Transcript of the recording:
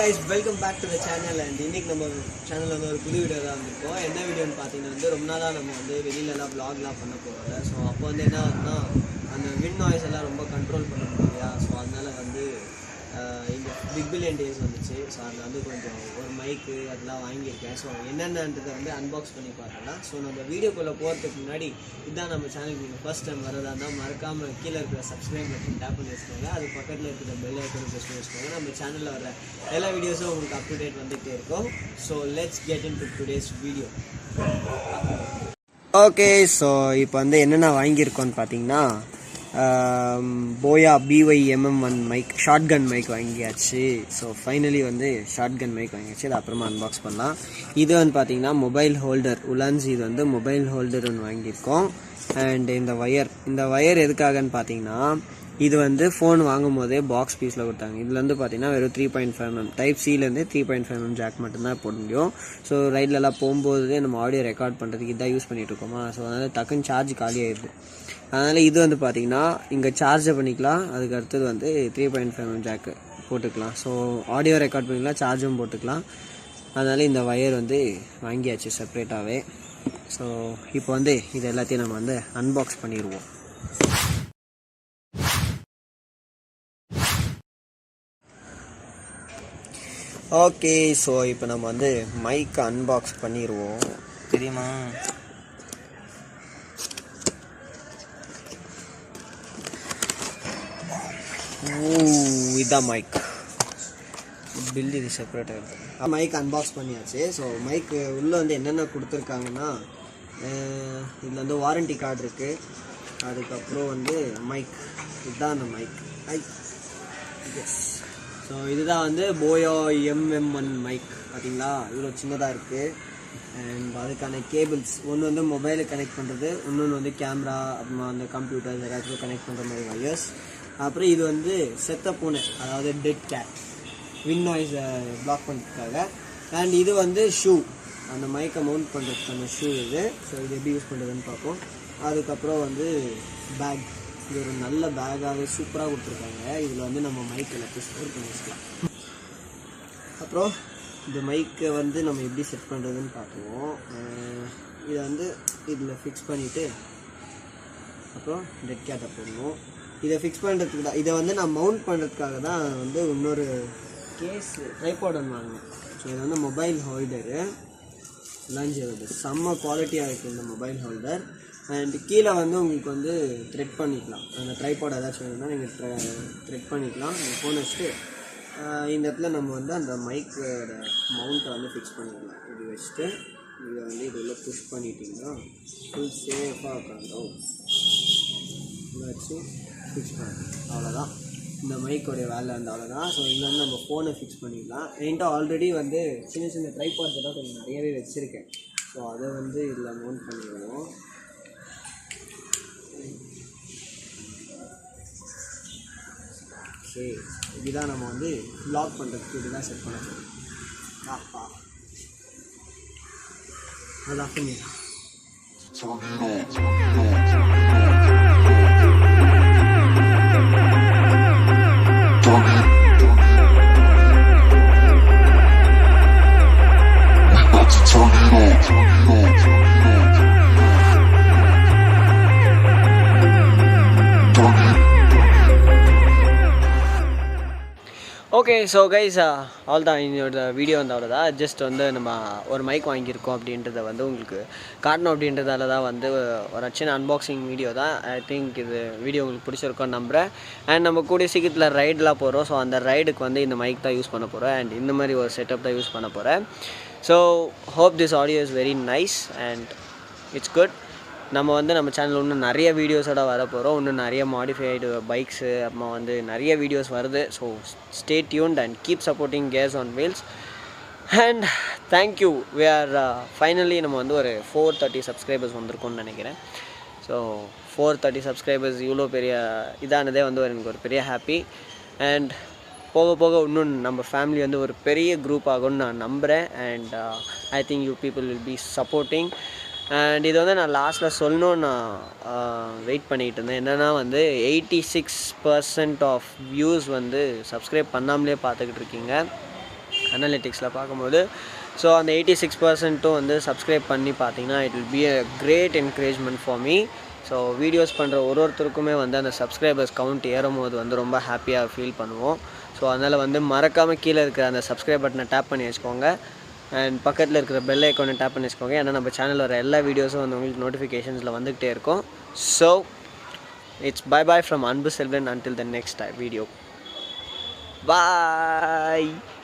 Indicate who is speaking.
Speaker 1: guys, welcome back to the channel and இன்னைக்கு நம்ம சேனல்ல வந்து ஒரு புது வீடியோ தான் வந்திருக்கோம். என்ன வீடியோன்னு பார்த்தீங்கன்னா வந்து ரொம்ப நாளா நம்ம வந்து வெளியிலலாம் vlogலாம் பண்ண போகிறோம்ல. ஸோ அப்போ வந்து என்ன ஆகுதுன்னா அந்த விண்ட் நாய்ஸ் எல்லாம் ரொம்ப கண்ட்ரோல் பண்ண முடியலையா. ஸோ அதனால வந்து இந்த பிக் பில்லியன் டேஸ் வந்துச்சு. ஸோ அதில் வந்து கொஞ்சம் ஒரு மைக்கு அதெல்லாம் வாங்கியிருக்கேன். ஸோ என்னென்னன்றதை வந்து அன்பாக்ஸ் பண்ணி பார்க்கலாம். ஸோ நம்ம வீடியோக்குள்ளே போகிறதுக்கு முன்னாடி இதுதான் நம்ம சேனலுக்கு நீங்கள் ஃபஸ்ட் டைம் வரதா இருந்தால் மறக்காமல் கீழே இருக்கிற சப்ஸ்கிரைப் பட்டன் டேப் பண்ணி வச்சுக்கோங்க. அது பக்கத்தில் இருக்கிற பெல் ஐக்கனை ப்ரெஸ் பண்ணி வச்சுக்கோங்க. நம்ம சேனலில் வர எல்லா வீடியோஸும் உங்களுக்கு அப் டு டேட் வந்துகிட்டே இருக்கும். So let's get into today's video. Okay, so இப்போ வந்து என்னென்ன வாங்கியிருக்கோன்னு பார்த்தீங்கன்னா Boya BY-MM1 mic, shotgun mic வாங்கியாச்சு. ஸோ ஃபைனலி வந்து ஷார்ட் கன் மைக் வாங்கியாச்சு. அது அப்புறமா அன்பாக்ஸ் பண்ணலாம். இது வந்து பார்த்தீங்கன்னா மொபைல் ஹோல்டர் உலான்ஸ். இது வந்து மொபைல் ஹோல்டர் ஒன்று வாங்கியிருக்கோம். அண்ட் இந்த ஒயர் எதுக்காகன்னு பார்த்தீங்கன்னா இது வந்து ஃபோன் வாங்கும் போதே பாக்ஸ் பீஸில் கொடுத்தாங்க. இதில் வந்து பார்த்தீங்கன்னா வெறும் 3.5mm டைப் சிலேருந்து 3.5mm ஜாக் மட்டும்தான் போட முடியும். ஸோ ரைட்லலாம் போகும்போது நம்ம ஆடியோ ரெக்கார்ட் பண்ணுறதுக்கு இதான் யூஸ் பண்ணிகிட்டு இருக்கோமா. ஸோ அதனால் டக்குன்னு சார்ஜ் காலி ஆயிடுது. அதனால் இது வந்து பார்த்திங்கன்னா இங்கே சார்ஜை பண்ணிக்கலாம். அதுக்கு அடுத்தது வந்து 3.5mm ஜாக்கு போட்டுக்கலாம். ஸோ ஆடியோ ரெக்கார்ட் பண்ணிக்கலாம், சார்ஜும் போட்டுக்கலாம். அதனால் இந்த ஒயர் வந்து வாங்கியாச்சு செப்ரேட்டாகவே. ஸோ இப்போ வந்து இது எல்லாத்தையும் நம்ம வந்து அன்பாக்ஸ் பண்ணிடுவோம். ஓகே, ஸோ இப்போ நம்ம வந்து மைக்கை அன்பாக்ஸ் பண்ணிடுவோம். தெரியுமா? இதான் மைக். பில் இது செப்பரேட்டாக இருக்குது. மைக் அன்பாக்ஸ் பண்ணியாச்சு. ஸோ மைக்கு உள்ளே வந்து என்னென்ன கொடுத்துருக்காங்கன்னா இதில் வந்து வாரண்டி கார்டு இருக்குது. அதுக்கப்புறம் வந்து மைக், இதுதான் அந்த மைக். எஸ், ஸோ இதுதான் வந்து போயா MM1 மைக். பார்த்தீங்களா, இவ்வளோ சின்னதாக இருக்குது. அண்ட் அதுக்கான கேபிள்ஸ் ஒன்று வந்து மொபைலுக்கு கனெக்ட் பண்ணுறது, இன்னொன்று வந்து கேமரா, அப்புறமா அந்த கம்ப்யூட்டர் எல்லாத்துக்கும் கனெக்ட் பண்ணுற மாதிரி வயர்ஸ். அப்புறம் இது வந்து செத்த பூனை, அதாவது டெட் கேட், விண்ட் நாய்ஸை பிளாக் பண்ணுறதுக்காக. அண்ட் இது வந்து ஷூ, அந்த மைக்கை மவுண்ட் பண்ணுறதுக்கான ஷூ இது. ஸோ இது எப்படி யூஸ் பண்ணுறதுன்னு பார்ப்போம். அதுக்கப்புறம் வந்து பேக், இது ஒரு நல்ல பேக்காகவே சூப்பராக கொடுத்துருக்காங்க. இதில் வந்து நம்ம மைக் எல்லாத்தையும் ஸ்டோர் பண்ணி வச்சுக்கலாம். அப்புறம் இந்த மைக்கை வந்து நம்ம எப்படி செட் பண்ணுறதுன்னு பார்த்துவோம். இதை வந்து இதில் ஃபிக்ஸ் பண்ணிவிட்டு அப்புறம் டெட் கேட்டை போடணும். இதை ஃபிக்ஸ் பண்ணுறதுக்கு தான், இதை வந்து நான் மவுண்ட் பண்ணுறதுக்காக தான் வந்து இன்னொரு கேஸ் ட்ரைபாட் ஒன்று வாங்கினேன். ஸோ இது வந்து மொபைல் ஹோல்டரு லஞ்ச் செம்ம குவாலிட்டியாக இருக்குது இந்த மொபைல் ஹோல்டர். அண்ட் கீழே வந்து உங்களுக்கு வந்து த்ரெட் பண்ணிக்கலாம். அந்த ட்ரைபாட் ஏதாச்சும் வேணும்னா நீங்கள் த்ரெட் பண்ணிக்கலாம். நீங்கள் ஃபோன் வச்சுட்டு இந்த இடத்துல நம்ம வந்து அந்த மைக்கோட மவுண்ட்டை வந்து ஃபிக்ஸ் பண்ணிக்கலாம். இப்படி வச்சுட்டு இதை வந்து இதில் புஷ் பண்ணிட்டீங்கன்னா ஃபுல் சேஃபாக உட்காந்துடும். இதை வச்சு ஃபிக்ஸ் பண்ணலாம். அவ்வளோதான் இந்த மைக்கோடைய வேலை வந்து அவ்வளோதான். ஸோ இதில் வந்து நம்ம ஃபோனை ஃபிக்ஸ் பண்ணிக்கலாம். என்கிட்ட ஆல்ரெடி வந்து சின்ன சின்ன ட்ரைபாட்ஸ் எல்லாம் கொஞ்சம் நிறையவே வச்சுருக்கேன். ஸோ அதை வந்து இதில் மவுண்ட் பண்ணிடுவோம். ஓகே, இதுதான் நம்ம வந்து வ்ளாக் பண்ணுறதுக்கு இதுதான் செட் பண்ண போகிறோம். அது அப்படி ஓகே. ஸோ கைஸ், அவ்வளோதான் என்னோட வீடியோ வந்து அவ்வளோதான். ஜஸ்ட் வந்து நம்ம ஒரு மைக் வாங்கியிருக்கோம் அப்படின்றத வந்து உங்களுக்கு காட்டணும் அப்படின்றதால தான் வந்து ஒரு சின்ன அன்பாக்சிங் வீடியோ தான். ஐ திங்க் இது வீடியோ உங்களுக்கு பிடிச்சிருக்கோன்னு நம்புகிறேன். அண்ட் நம்ம கூடிய சீக்கிரத்தில் ரைடெலாம் போகிறோம். ஸோ அந்த ரைடுக்கு வந்து இந்த மைக் தான் யூஸ் பண்ண போகிறேன். அண்ட் இந்த மாதிரி ஒரு செட்டப் தான் யூஸ் பண்ண போகிறேன். So hope this audio is very nice and it's good. நம்ம வந்து நம்ம சேனலில் இன்னும் நிறைய வீடியோஸோட வர போகிறோம். இன்னும் நிறைய மாடிஃபைடு பைக்ஸு, அப்புறமா வந்து நிறைய வீடியோஸ் வருது. So stay tuned and keep supporting Cars on Wheels. And thank you. We are finally நம்ம வந்து ஒரு 430 சப்ஸ்கிரைபர்ஸ் வந்திருக்கோம்னு நினைக்கிறேன். ஸோ 430 சப்ஸ்கிரைபர்ஸ் இவ்வளோ பெரிய இதானதே வந்து எனக்கு ஒரு பெரிய ஹாப்பி. அண்ட் போக போக இன்னும் நம்ம ஃபேமிலி வந்து ஒரு பெரிய குரூப் ஆகும்னு நான் நம்புகிறேன். And I think you people will be supporting. And இது வந்து நான் லாஸ்ட்டில் சொல்லணும்னு நான் வெயிட் பண்ணிகிட்டு இருந்தேன். என்னென்னா வந்து 86% ஆஃப் வியூஸ் வந்து சப்ஸ்கிரைப் பண்ணாமலே பார்த்துக்கிட்டு இருக்கீங்க. அனலிட்டிக்ஸில் பார்க்கும்போது. ஸோ அந்த 86%ம் வந்து சப்ஸ்கிரைப் பண்ணி பார்த்தீங்கன்னா it will be a great encouragement for me. So videos பண்ணுற ஒருத்தருக்குமே வந்து அந்த சப்ஸ்கிரைபர்ஸ் கவுண்ட் ஏறும் போது வந்து ரொம்ப ஹாப்பியாக ஃபீல் பண்ணுவோம். ஸோ அதனால் வந்து மறக்காமல் கீழே இருக்கிற அந்த சப்ஸ்கிரைப் பட்டனை டேப் பண்ணி வச்சுக்கோங்க. அண்ட் பக்கத்தில் இருக்கிற பெல் ஐக்கானை டேப் பண்ணி வச்சுக்கோங்க. ஏன்னா நம்ம சேனலில் வர எல்லா வீடியோஸும் வந்து உங்களுக்கு நோட்டிஃபிகேஷன்ஸில் வந்துகிட்டே இருக்கும். So it's bye bye from Anbu Selvan until the next video. Bye.